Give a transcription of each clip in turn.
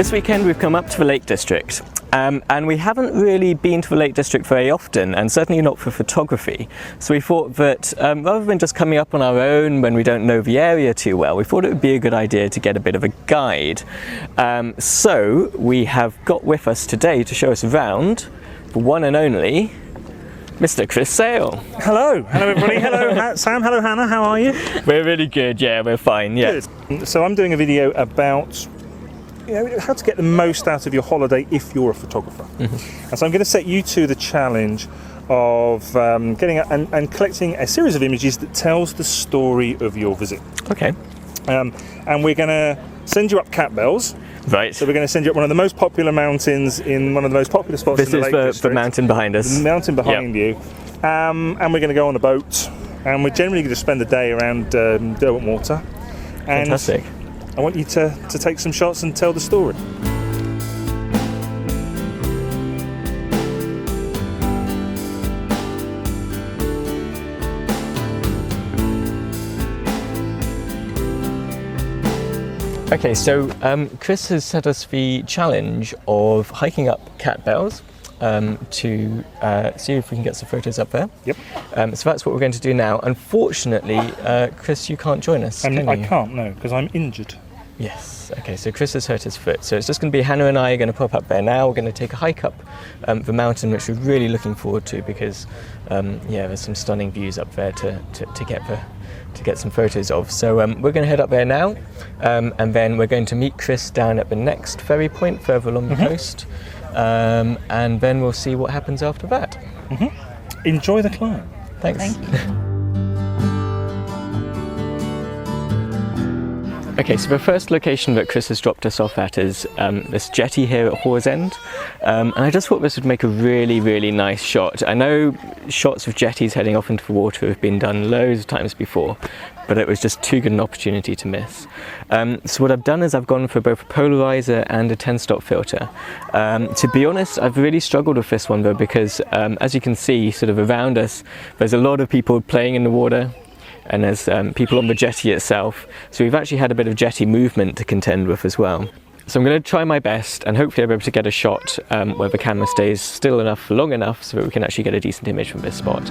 This weekend we've come up to the Lake District and we haven't really been to the Lake District very often, and certainly not for photography. So we thought that rather than just coming up on our own when we don't know the area too well, we thought it would be a good idea to get a bit of a guide. So we have got with us today to show us around the one and only Mr. Chris Sale. Hello everybody. Hello Sam, hello Hannah, how are you? We're really good, yeah, we're fine, yeah. Good. So I'm doing a video about how to get the most out of your holiday if you're a photographer. Mm-hmm. And so I'm going to set you to the challenge of getting and collecting a series of images that tells the story of your visit. Okay. And we're going to send you up Catbells. Right. So we're going to send you up one of the most popular mountains in one of the most popular spots in the Lake District. This is the mountain behind us. The mountain behind you. And we're going to go on a boat. And we're generally going to spend a day around Derwent Water. And fantastic. I want you to take some shots and tell the story. Okay, so Chris has set us the challenge of hiking up Catbells to see if we can get some photos up there. Yep. So that's what we're going to do now. Unfortunately, Chris, you can't join us, can you? I can't, no, because I'm injured. Yes, okay, so Chris has hurt his foot. So it's just going to be Hannah and I are going to pop up there now. We're going to take a hike up the mountain, which we're really looking forward to because, yeah, there's some stunning views up there to get some photos of. So we're going to head up there now, and then we're going to meet Chris down at the next ferry point further along the coast, and then we'll see what happens after that. Mm-hmm. Enjoy the climb. Thanks. Thank you. Okay, so the first location that Chris has dropped us off at is this jetty here at Hore's End, and I just thought this would make a really, really nice shot. I know shots of jetties heading off into the water have been done loads of times before, but it was just too good an opportunity to miss. So what I've done is I've gone for both a polarizer and a 10-stop filter. To be honest, I've really struggled with this one though, because as you can see sort of around us, there's a lot of people playing in the water, and there's people on the jetty itself. So we've actually had a bit of jetty movement to contend with as well. So I'm going to try my best and hopefully I'll be able to get a shot where the camera stays still enough for long enough so that we can actually get a decent image from this spot.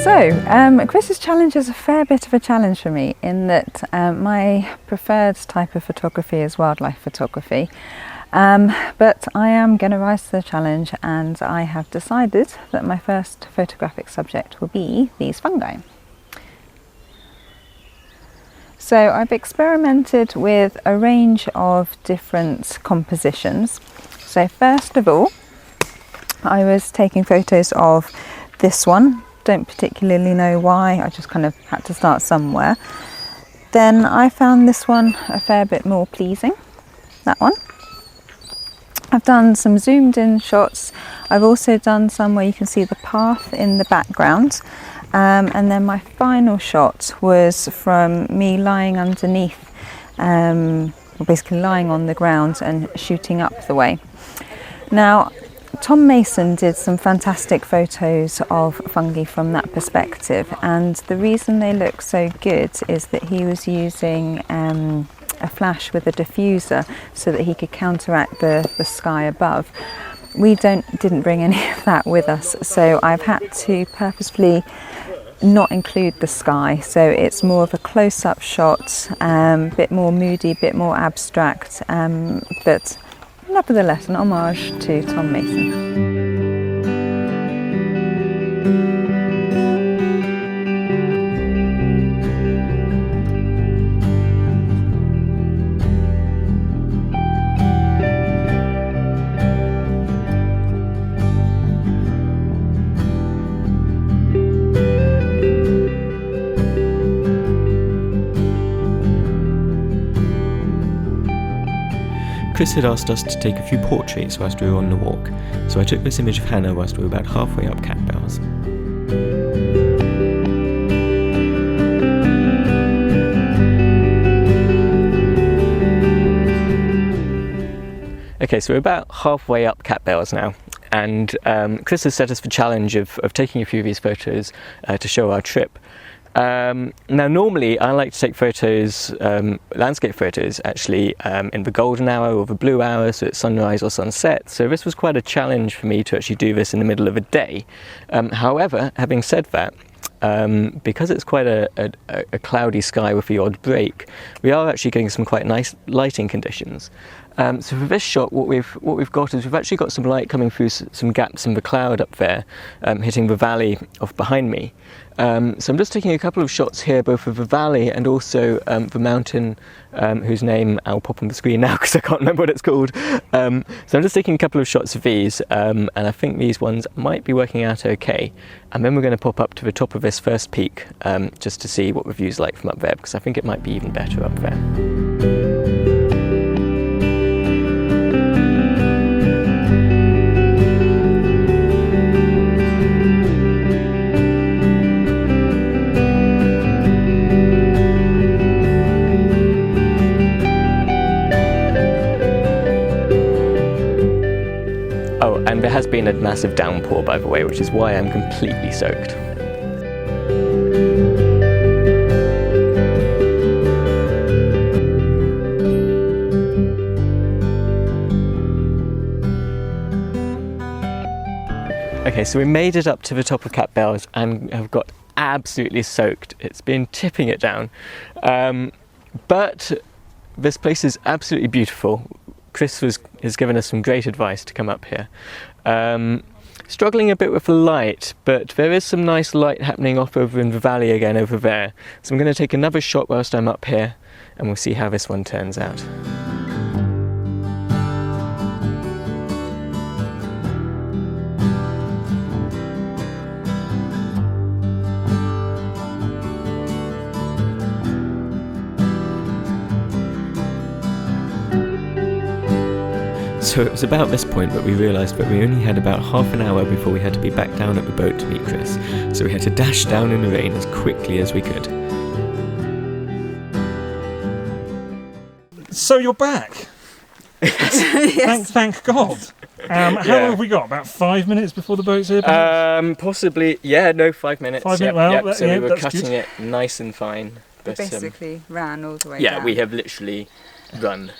So, Chris's challenge is a fair bit of a challenge for me in that my preferred type of photography is wildlife photography, but I am going to rise to the challenge and I have decided that my first photographic subject will be these fungi. So I've experimented with a range of different compositions. So first of all, I was taking photos of this one. Don't particularly know why, I just kind of had to start somewhere. Then I found this one a fair bit more pleasing, that one. I've done some zoomed in shots. I've also done some where you can see the path in the background. And then my final shot was from me lying underneath, basically lying on the ground and shooting up the way. Now, Tom Mason did some fantastic photos of fungi from that perspective, and the reason they look so good is that he was using a flash with a diffuser so that he could counteract the sky above. We didn't bring any of that with us, so I've had to purposefully not include the sky, so it's more of a close-up shot, bit more moody, bit more abstract, but nevertheless an homage to Tom Mason. Chris had asked us to take a few portraits whilst we were on the walk, so I took this image of Hannah whilst we were about halfway up Catbells. Okay, so we're about halfway up Catbells now, and Chris has set us the challenge of taking a few of these photos to show our trip. Now normally I like to take photos, landscape photos actually, in the golden hour or the blue hour, so it's sunrise or sunset, so this was quite a challenge for me to actually do this in the middle of a day. However, having said that, because it's quite a cloudy sky with the odd break, we are actually getting some quite nice lighting conditions. So for this shot, what we've got is we've actually got some light coming through some gaps in the cloud up there, hitting the valley off behind me. So I'm just taking a couple of shots here, both of the valley and also the mountain, whose name I'll pop on the screen now because I can't remember what it's called. So I'm just taking a couple of shots of these, and I think these ones might be working out okay. And then we're going to pop up to the top of this first peak, just to see what the view's like from up there, because I think it might be even better up there. Oh, and there has been a massive downpour, by the way, which is why I'm completely soaked. Okay, so we made it up to the top of Catbells and have got absolutely soaked. It's been tipping it down. But this place is absolutely beautiful. Chris has given us some great advice to come up here. Struggling a bit with the light, but there is some nice light happening off over in the valley again over there. So I'm going to take another shot whilst I'm up here, and we'll see how this one turns out. So it was about this point that we realised that we only had about half an hour before we had to be back down at the boat to meet Chris. So we had to dash down in the rain as quickly as we could. So you're back. Yes. Thank God. How long have we got? About 5 minutes before the boat's here? Possibly, yeah, no, 5 minutes. 5 minutes, well, so yeah, we were that's cutting good. it nice and fine. But, Basically ran all the way yeah, down. we have literally run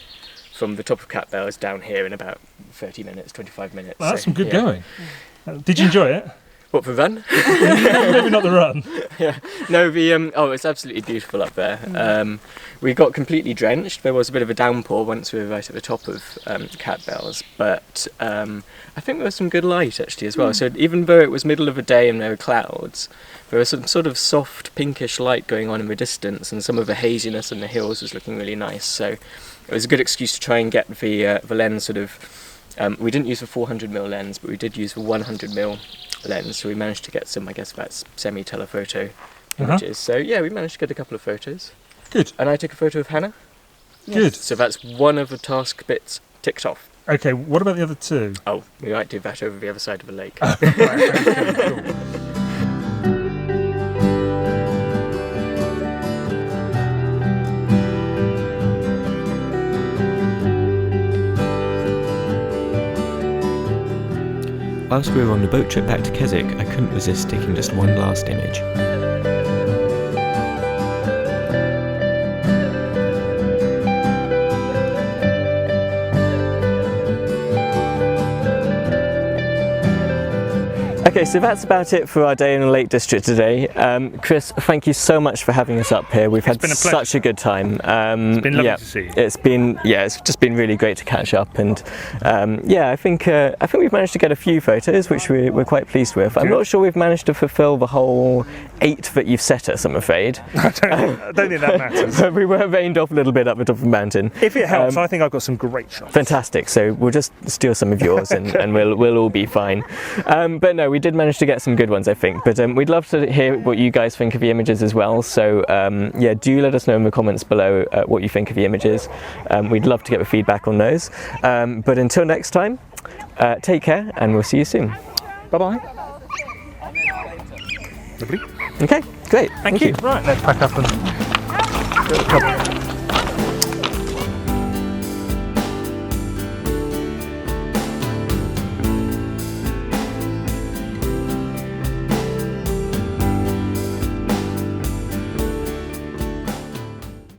from the top of Catbells down here in about 30 minutes, 25 minutes. Well, that's so, some good yeah. going. Did you enjoy it? What, the run? Maybe not the run. Yeah, no, it's absolutely beautiful up there. We got completely drenched. There was a bit of a downpour once we were right at the top of Catbells, but I think there was some good light actually as well. So even though it was middle of the day and there were clouds, there was some sort of soft pinkish light going on in the distance, and some of the haziness in the hills was looking really nice. So it was a good excuse to try and get the lens sort of. We didn't use the 400mm lens, but we did use the 100mm lens, so we managed to get some, I guess that's semi-telephoto images. So yeah, we managed to get a couple of photos. Good. And I took a photo of Hannah. Good. So that's one of the task bits ticked off. Okay, what about the other two? Oh, we might do that over the other side of the lake. Right, okay, cool. Whilst we were on the boat trip back to Keswick, I couldn't resist taking just one last image. Okay, so that's about it for our day in the Lake District today. Chris, thank you so much for having us up here. We've had such a good time. It's been lovely to see you. It's just been really great to catch up, and I think we've managed to get a few photos, which we're quite pleased with. I'm not sure we've managed to fulfil the whole 8 that you've set us, I'm afraid. I don't think that matters. We were veined off a little bit up the top of the mountain. If it helps, I think I've got some great shots. Fantastic. So we'll just steal some of yours, and we'll all be fine. But no, we did manage to get some good ones, I think, but we'd love to hear what you guys think of the images as well. So yeah, do let us know in the comments below what you think of the images. We'd love to get the feedback on those. But until next time, take care, and we'll see you soon. Bye-bye. Lovely. Okay, great. Thank you. Right, let's pack up and go to the pub.